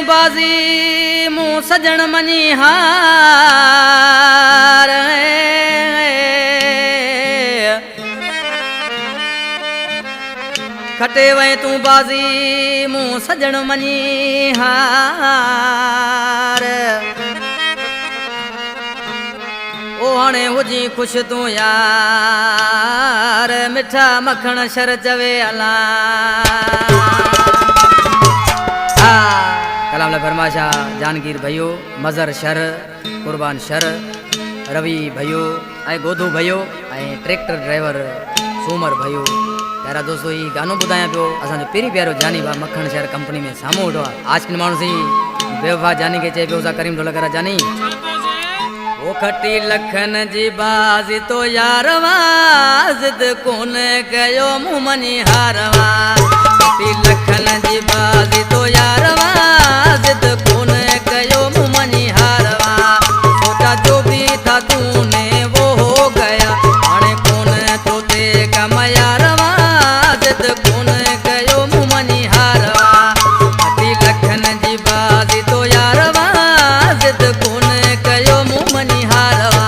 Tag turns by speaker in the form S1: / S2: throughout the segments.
S1: बाजी मुँह सजन मनी हार खटे वे तू बाजी मुँह सजन मनी हार ओ हणे हुजी खुश तू यार मिठा मखण शर चवे अला कलाम ला फरमाशा जानगीर भयो मजर शर कुर्बान शर रवि भयो ऐं गोधू भयो ऐं ट्रैक्टर ड्राइवर सूमर भयो। प्यारा दोस्तों ये गानो बुधाया पियो असांजो पेरी प्यारो जानी बा मखण शहर कंपनी में सामू उठो आज के माण्हू सी बेवफा जानी के चे पियो सा करीम ढोलक जानी ओ खटी लखन जी बाजी तो यारवा जिद कोन कयो मुँह मनी हारवा खटी लखन जी बाजी तो यारवा जिद कोन कयो मुँह मनी हारवा सोचा जो भी था तूने वो हो गया अणे कोन तो ते कम यारवा जिद कोन कयो मुँह मनी हारवा खटी लखन जी बाजी तो यारवा जिद कोन कयो मुँह मनी हारवा।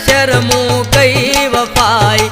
S1: शर्मू कई वफाई